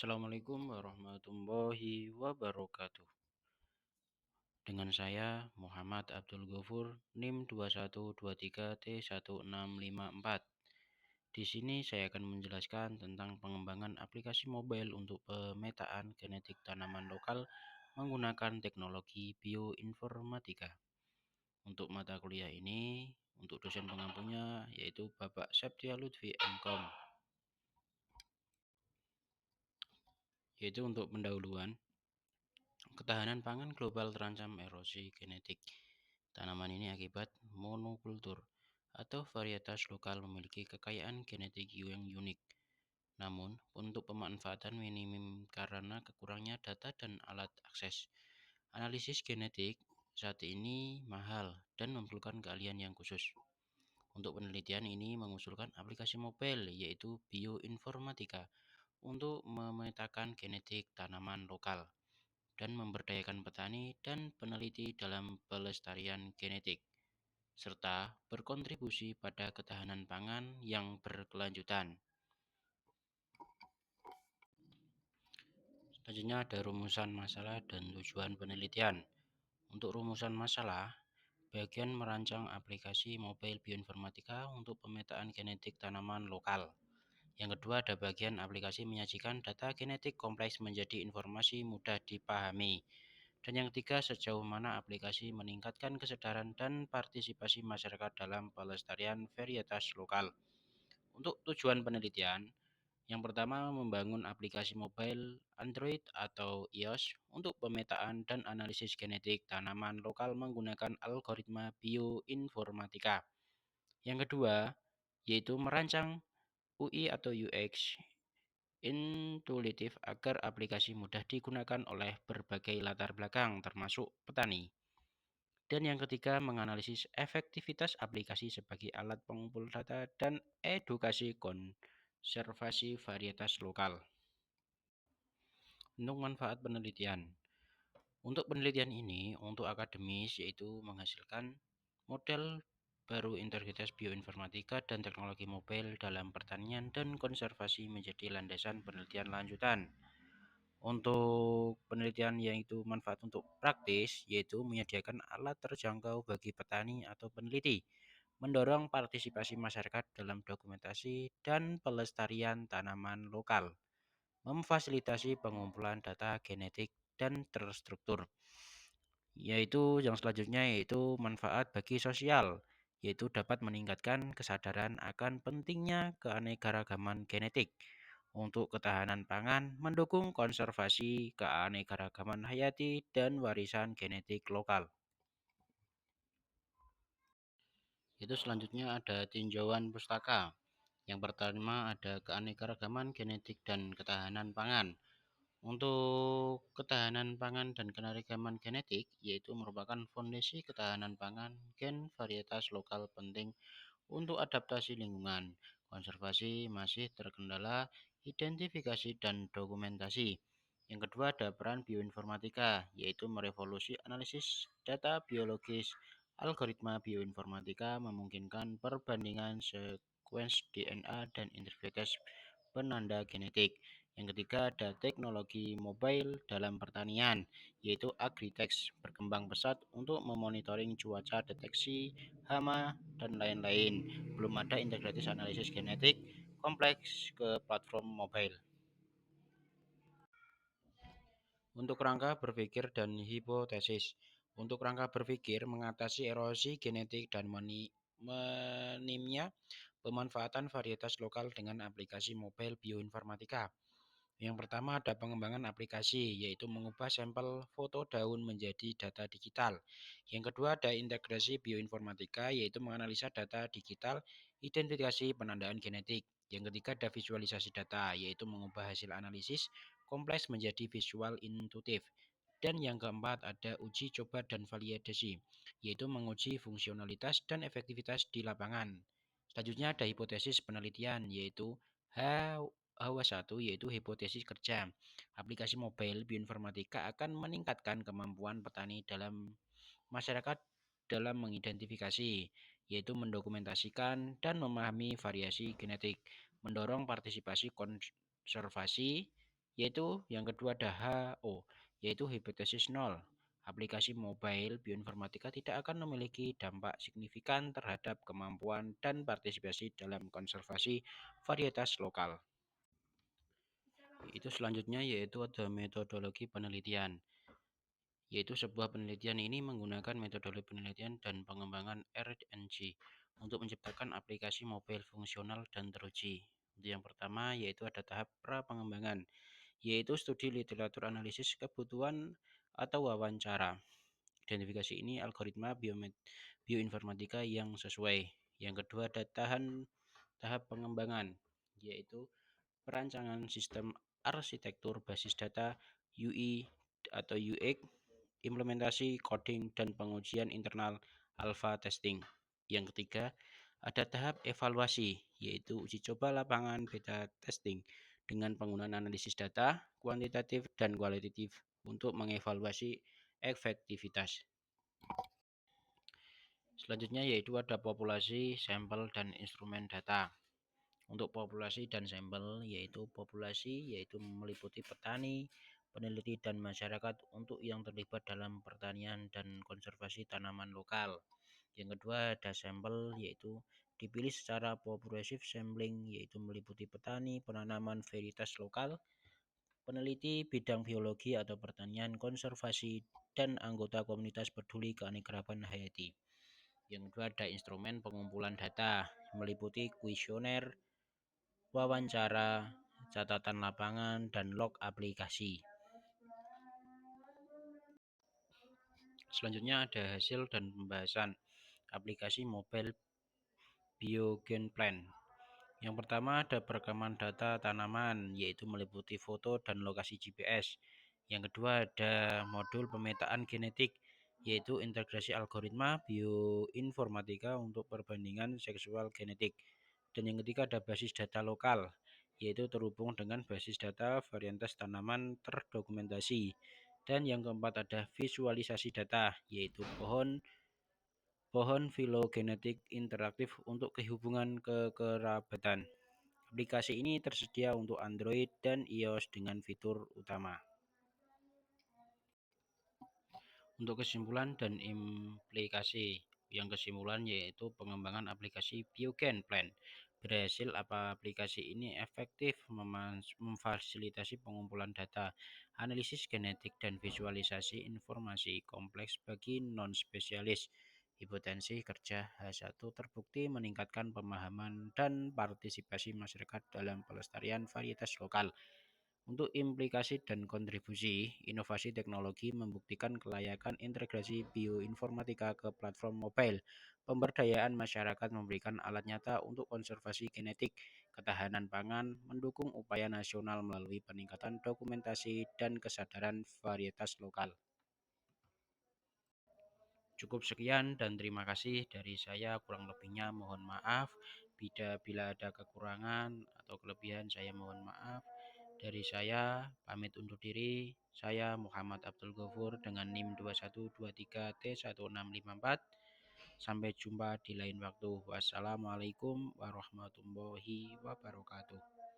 Assalamualaikum warahmatullahi wabarakatuh. Dengan saya Muhammad Abdul Ghafur, NIM 2123T1654. Di sini saya akan menjelaskan tentang pengembangan aplikasi mobile untuk pemetaan genetik tanaman lokal menggunakan teknologi bioinformatika. Untuk mata kuliah ini, untuk dosen pengampunya yaitu Bapak Septia Lutfi MKom. Yaitu untuk pendahuluan, ketahanan pangan global terancam erosi genetik. Tanaman ini akibat monokultur atau varietas lokal memiliki kekayaan genetik yang unik. Namun, untuk pemanfaatan minimum karena kekurangnya data dan alat akses. Analisis genetik saat ini mahal dan memerlukan keahlian yang khusus. Untuk penelitian ini mengusulkan aplikasi mobile yaitu bioinformatika untuk memetakan genetik tanaman lokal dan memberdayakan petani dan peneliti dalam pelestarian genetik, serta berkontribusi pada ketahanan pangan yang berkelanjutan. Selanjutnya ada rumusan masalah dan tujuan penelitian. Untuk rumusan masalah, bagian merancang aplikasi mobile bioinformatika untuk pemetaan genetik tanaman lokal. Yang kedua ada bagian aplikasi menyajikan data genetik kompleks menjadi informasi mudah dipahami. Dan yang ketiga, sejauh mana aplikasi meningkatkan kesadaran dan partisipasi masyarakat dalam pelestarian varietas lokal. Untuk tujuan penelitian, yang pertama membangun aplikasi mobile Android atau iOS untuk pemetaan dan analisis genetik tanaman lokal menggunakan algoritma bioinformatika. Yang kedua, yaitu merancang UI atau UX intuitif agar aplikasi mudah digunakan oleh berbagai latar belakang termasuk petani. Dan yang ketiga, menganalisis efektivitas aplikasi sebagai alat pengumpul data dan edukasi konservasi varietas lokal. Untuk manfaat penelitian. Untuk penelitian ini, untuk akademis yaitu menghasilkan model baru integritas bioinformatika dan teknologi mobile dalam pertanian dan konservasi menjadi landasan penelitian lanjutan. Untuk penelitian yang itu manfaat untuk praktis, yaitu menyediakan alat terjangkau bagi petani atau peneliti, mendorong partisipasi masyarakat dalam dokumentasi dan pelestarian tanaman lokal, memfasilitasi pengumpulan data genetik dan terstruktur. Yaitu yang selanjutnya yaitu manfaat bagi sosial, yaitu dapat meningkatkan kesadaran akan pentingnya keanekaragaman genetik untuk ketahanan pangan, mendukung konservasi keanekaragaman hayati dan warisan genetik lokal. Itu selanjutnya ada tinjauan pustaka. Yang pertama ada keanekaragaman genetik dan ketahanan pangan. Untuk ketahanan pangan dan keanekaragaman genetik, yaitu merupakan fondasi ketahanan pangan, gen varietas lokal penting untuk adaptasi lingkungan. Konservasi masih terkendala identifikasi dan dokumentasi. Yang kedua ada peran bioinformatika, yaitu merevolusi analisis data biologis. Algoritma bioinformatika memungkinkan perbandingan sekuens DNA dan integritas penanda genetik. Yang ketiga ada teknologi mobile dalam pertanian, yaitu Agritex berkembang pesat untuk memonitoring cuaca, deteksi hama, dan lain-lain. Belum ada integratis analisis genetik kompleks ke platform mobile. Untuk rangka berpikir dan hipotesis. Untuk rangka berpikir mengatasi erosi genetik dan menimnya pemanfaatan varietas lokal dengan aplikasi mobile bioinformatika. Yang pertama ada pengembangan aplikasi, yaitu mengubah sampel foto daun menjadi data digital. Yang kedua ada integrasi bioinformatika, yaitu menganalisa data digital, identifikasi penandaan genetik. Yang ketiga ada visualisasi data, yaitu mengubah hasil analisis kompleks menjadi visual intuitif. Dan yang keempat ada uji coba dan validasi, yaitu menguji fungsionalitas dan efektivitas di lapangan. Selanjutnya ada hipotesis penelitian, yaitu HW1 yaitu hipotesis kerja. Aplikasi mobile bioinformatika akan meningkatkan kemampuan petani dalam masyarakat dalam mengidentifikasi, yaitu mendokumentasikan dan memahami variasi genetik, mendorong partisipasi konservasi Yaitu yang kedua ada HO, yaitu hipotesis nol. Aplikasi mobile bioinformatika tidak akan memiliki dampak signifikan terhadap kemampuan dan partisipasi dalam konservasi varietas lokal. Itu selanjutnya yaitu ada metodologi penelitian, yaitu sebuah penelitian ini menggunakan metodologi penelitian dan pengembangan R&G untuk menciptakan aplikasi mobile fungsional dan teruji. Untuk yang pertama yaitu ada tahap pra pengembangan, yaitu studi literatur analisis kebutuhan atau wawancara. Identifikasi ini algoritma bioinformatika yang sesuai. Yang kedua ada tahap pengembangan, yaitu perancangan sistem arsitektur basis data UI atau UX, implementasi coding dan pengujian internal alpha testing. Yang ketiga, ada tahap evaluasi, yaitu uji coba lapangan beta testing dengan penggunaan analisis data kuantitatif dan kualitatif untuk mengevaluasi efektivitas. Selanjutnya yaitu ada populasi, sampel, dan instrumen data. Untuk populasi dan sampel yaitu meliputi petani, peneliti, dan masyarakat untuk yang terlibat dalam pertanian dan konservasi tanaman lokal. Yang kedua ada sampel yaitu dipilih secara populatif sampling, yaitu meliputi petani, penanaman varietas lokal, peneliti bidang biologi atau pertanian, konservasi, dan anggota komunitas peduli keanekaragaman hayati. Yang kedua ada instrumen pengumpulan data, meliputi kuesioner, wawancara, catatan lapangan, dan log aplikasi. Selanjutnya ada hasil dan pembahasan aplikasi mobile biogen plan. Yang pertama ada perekaman data tanaman, yaitu meliputi foto dan lokasi GPS. Yang kedua ada modul pemetaan genetik, yaitu integrasi algoritma bioinformatika untuk perbandingan seksual genetik. Dan yang ketiga ada basis data lokal, yaitu terhubung dengan basis data varietas tanaman terdokumentasi. Dan yang keempat ada visualisasi data, yaitu pohon filogenetik interaktif untuk kehubungan kekerabatan. Aplikasi ini tersedia untuk Android dan iOS dengan fitur utama. Untuk kesimpulan dan implikasi, yang kesimpulan yaitu pengembangan aplikasi Biogen Plan berhasil. Aplikasi ini efektif memfasilitasi pengumpulan data, analisis genetik, dan visualisasi informasi kompleks bagi non-spesialis. Hipotensi kerja H1 terbukti meningkatkan pemahaman dan partisipasi masyarakat dalam pelestarian varietas lokal. Untuk implikasi dan kontribusi, inovasi teknologi membuktikan kelayakan integrasi bioinformatika ke platform mobile. Pemberdayaan masyarakat memberikan alat nyata untuk konservasi genetik, ketahanan pangan, mendukung upaya nasional melalui peningkatan dokumentasi dan kesadaran varietas lokal. Cukup sekian dan terima kasih dari saya. Kurang lebihnya mohon maaf. Bila ada kekurangan atau kelebihan saya mohon maaf. Dari saya pamit undur diri. Saya Muhammad Abdul Ghafur dengan NIM 2123T1654. Sampai jumpa di lain waktu. Wassalamualaikum warahmatullahi wabarakatuh.